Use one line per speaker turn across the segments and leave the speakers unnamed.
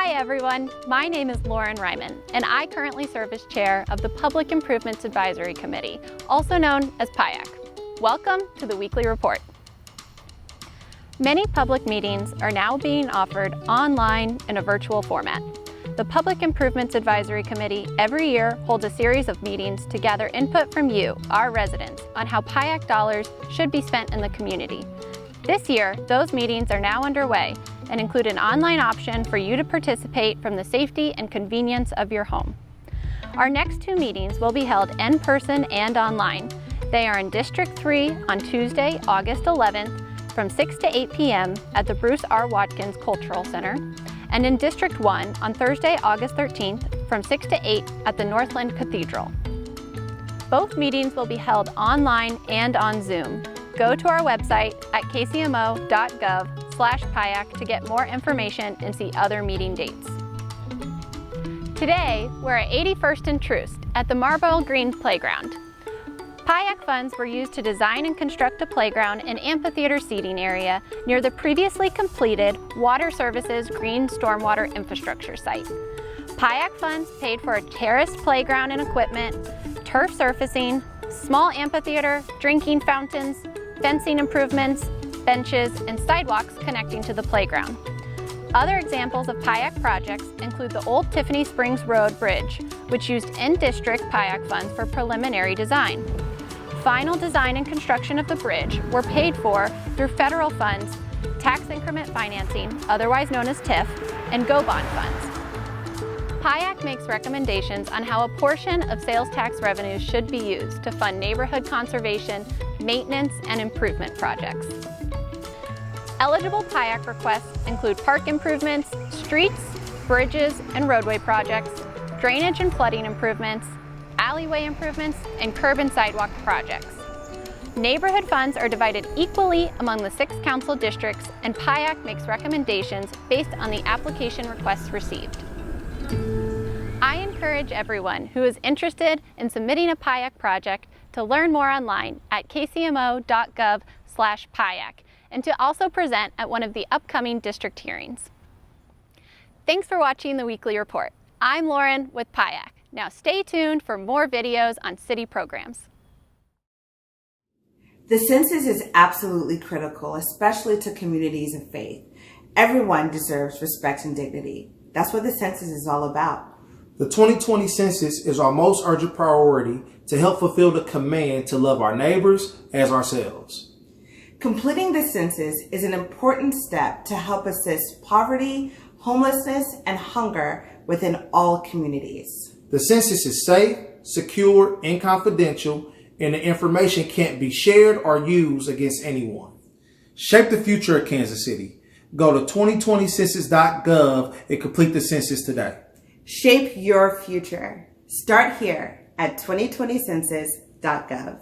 Hi everyone, my name is Lauren Ryman, and I currently serve as chair of the Public Improvements Advisory Committee, also known as PIAC. Welcome to the Weekly Report. Many public meetings are now being offered online in a virtual format. The Public Improvements Advisory Committee every year holds a series of meetings to gather input from you, our residents, on how PIAC dollars should be spent in the community. This year, those meetings are now underway and include an online option for you to participate from the safety and convenience of your home. Our next two meetings will be held in person and online. They are in District 3 on Tuesday, August 11th from 6 to 8 p.m. at the Bruce R. Watkins Cultural Center, and in District 1 on Thursday, August 13th from 6 to 8 at the Northland Cathedral. Both meetings will be held online and on Zoom. Go to our website at kcmo.gov/PIAC to get more information and see other meeting dates. Today, we're at 81st and Troost at the Marlboro Green Playground. PIAC funds were used to design and construct a playground and amphitheater seating area near the previously completed Water Services Green Stormwater Infrastructure site. PIAC funds paid for a terraced playground and equipment, turf surfacing, small amphitheater, drinking fountains, fencing improvements, benches, and sidewalks connecting to the playground. Other examples of PIAC projects include the old Tiffany Springs Road Bridge, which used in-district PIAC funds for preliminary design. Final design and construction of the bridge were paid for through federal funds, tax increment financing, otherwise known as TIF, and GO bond funds. PIAC makes recommendations on how a portion of sales tax revenues should be used to fund neighborhood conservation, maintenance, and improvement projects. Eligible PIAC requests include park improvements, streets, bridges, and roadway projects, drainage and flooding improvements, alleyway improvements, and curb and sidewalk projects. Neighborhood funds are divided equally among the 6 council districts, and PIAC makes recommendations based on the application requests received. I encourage everyone who is interested in submitting a PIAC project to learn more online at kcmo.gov/PIAC and to also present at one of the upcoming district hearings. Thanks for watching the Weekly Report. I'm Lauren with PIAC. Now stay tuned for more videos on city programs.
The census is absolutely critical, especially to communities of faith. Everyone deserves respect and dignity. That's what the census is all about.
The 2020 census is our most urgent priority to help fulfill the command to love our neighbors as ourselves.
Completing the census is an important step to help assist poverty, homelessness, and hunger within all communities.
The census is safe, secure, and confidential, and the information can't be shared or used against anyone. Shape the future of Kansas City. Go to 2020census.gov and complete the census today.
Shape your future. Start here at 2020census.gov.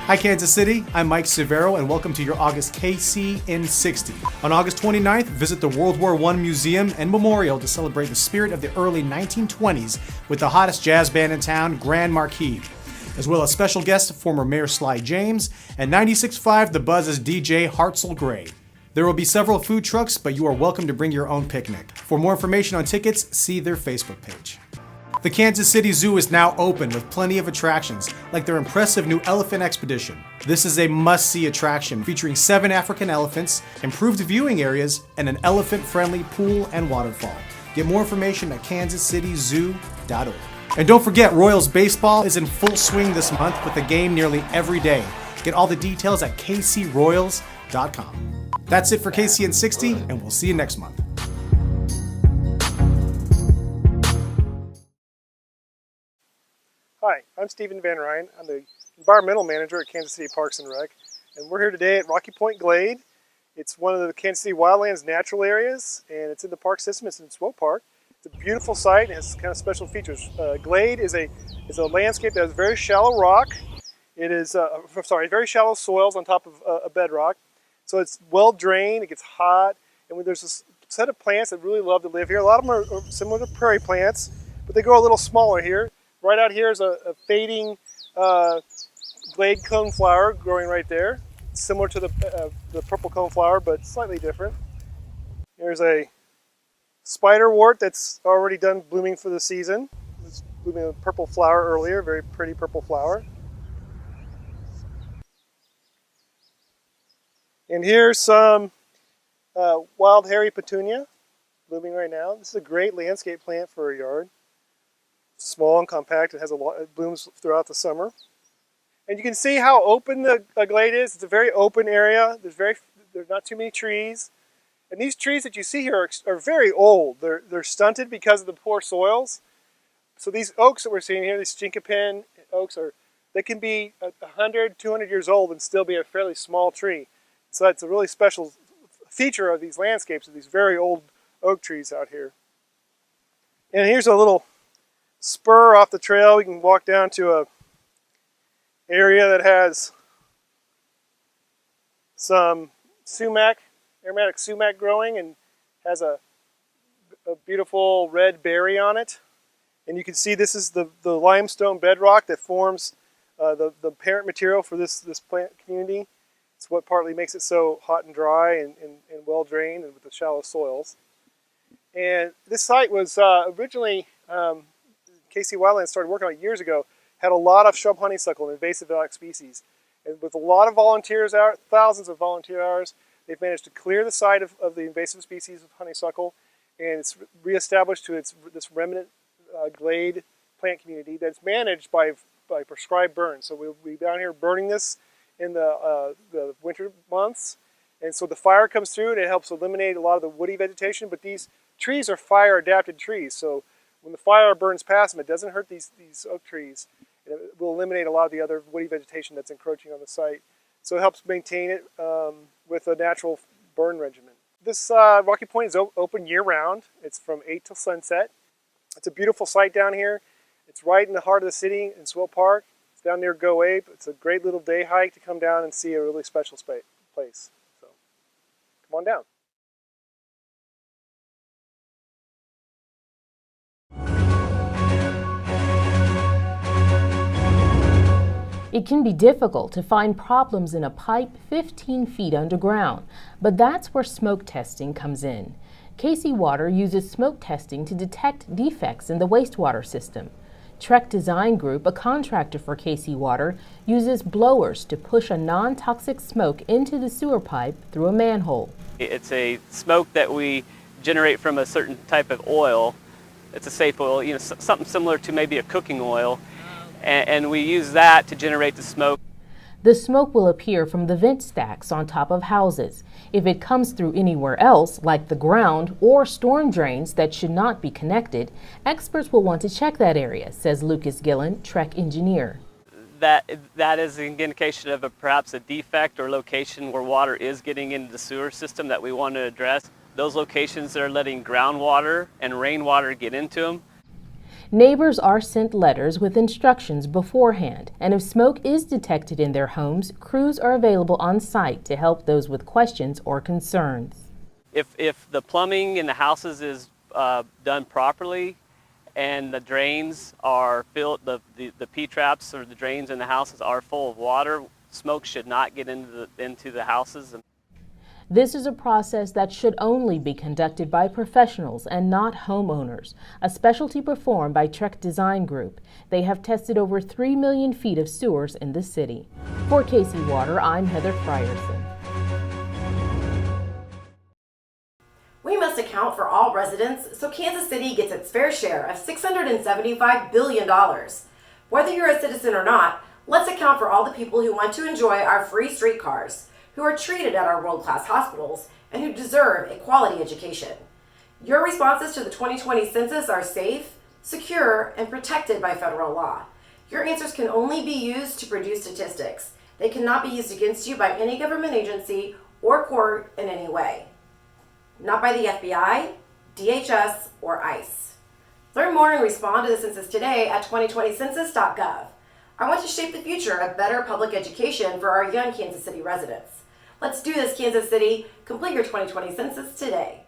Hi Kansas City, I'm Mike Severo and welcome to your August KC in 60. On August 29th, visit the World War I Museum and Memorial to celebrate the spirit of the early 1920s with the hottest jazz band in town, Grand Marquis, as well as special guest former Mayor Sly James and 96.5 The Buzz's DJ Hartzell Gray. There will be several food trucks, but you are welcome to bring your own picnic. For more information on tickets, see their Facebook page. The Kansas City Zoo is now open with plenty of attractions, like their impressive new elephant expedition. This is a must-see attraction featuring 7 African elephants, improved viewing areas, and an elephant-friendly pool and waterfall. Get more information at kansascityzoo.org. And don't forget, Royals baseball is in full swing this month with a game nearly every day. Get all the details at kcroyals.com. That's it for KC in 60, and we'll see you next month.
Hi, I'm Stephen Van Ryn. I'm the Environmental Manager at Kansas City Parks and Rec, and we're here today at Rocky Point Glade. It's one of the Kansas City Wildlands natural areas, and it's in the park system. It's in Swope Park. It's a beautiful site and has kind of special features. Glade is a landscape that has very shallow rock. It is, very shallow soils on top of a bedrock. So it's well drained, it gets hot, and there's this set of plants that really love to live here. A lot of them are similar to prairie plants, but they grow a little smaller here. Right out here is a fading Glade coneflower growing right there. It's similar to the purple coneflower, but slightly different. Here's a spiderwort that's already done blooming for the season. It's blooming a purple flower earlier, very pretty purple flower. And here's some wild hairy petunia blooming right now. This is a great landscape plant for a yard. It's small and compact. It has it blooms throughout the summer. And you can see how open the glade is. It's a very open area. There's not too many trees. And these trees that you see here are very old. They're stunted because of the poor soils. So these oaks that we're seeing here, these chinkapin oaks, they can be 100, 200 years old and still be a fairly small tree. So that's a really special feature of these landscapes, of these very old oak trees out here. And here's a little spur off the trail. We can walk down to a area that has some sumac, aromatic sumac growing, and has a beautiful red berry on it. And you can see this is the limestone bedrock that forms the parent material for this plant community. It's what partly makes it so hot and dry and well drained and with the shallow soils. And this site was originally, KC Wildlands started working on it years ago, had a lot of shrub honeysuckle, an invasive exotic species. And with a lot of volunteers out, thousands of volunteer hours, they've managed to clear the site of the invasive species of honeysuckle, and it's reestablished to this remnant glade plant community that's managed by prescribed burns. So we'll be down here burning this in the winter months, and so the fire comes through and it helps eliminate a lot of the woody vegetation. But these trees are fire adapted trees, so when the fire burns past them, it doesn't hurt these oak trees. It will eliminate a lot of the other woody vegetation that's encroaching on the site. So it helps maintain it with a natural burn regimen. This Rocky Point is open year-round. It's from 8 till sunset. It's a beautiful site down here. It's right in the heart of the city in Swill Park. It's down near Go Ape. It's a great little day hike to come down and see a really special place. So come on down.
It can be difficult to find problems in a pipe 15 feet underground, but that's where smoke testing comes in. KC Water uses smoke testing to detect defects in the wastewater system. Trek Design Group, a contractor for KC Water, uses blowers to push a non-toxic smoke into the sewer pipe through a manhole.
It's a smoke that we generate from a certain type of oil. It's a safe oil, something similar to maybe a cooking oil. And we use that to generate the smoke.
The smoke will appear from the vent stacks on top of houses. If it comes through anywhere else, like the ground or storm drains that should not be connected, experts will want to check that area, says Lucas Gillen, Trek engineer.
That is an indication of perhaps a defect or location where water is getting into the sewer system that we want to address. Those locations that are letting groundwater and rainwater get into them.
Neighbors are sent letters with instructions beforehand, and if smoke is detected in their homes, crews are available on site to help those with questions or concerns.
If the plumbing in the houses is done properly and the drains are filled, the P-traps or the drains in the houses are full of water, smoke should not get into the houses.
This is a process that should only be conducted by professionals and not homeowners, a specialty performed by Trek Design Group. They have tested over 3 million feet of sewers in the city. For KC Water, I'm Heather Frierson.
We must account for all residents so Kansas City gets its fair share of $675 billion. Whether you're a citizen or not, let's account for all the people who want to enjoy our free streetcars, who are treated at our world-class hospitals, and who deserve a quality education. Your responses to the 2020 census are safe, secure, and protected by federal law. Your answers can only be used to produce statistics. They cannot be used against you by any government agency or court in any way. Not by the FBI, DHS, or ICE. Learn more and respond to the census today at 2020census.gov. I want to shape the future of better public education for our young Kansas City residents. Let's do this, Kansas City. Complete your 2020 census today.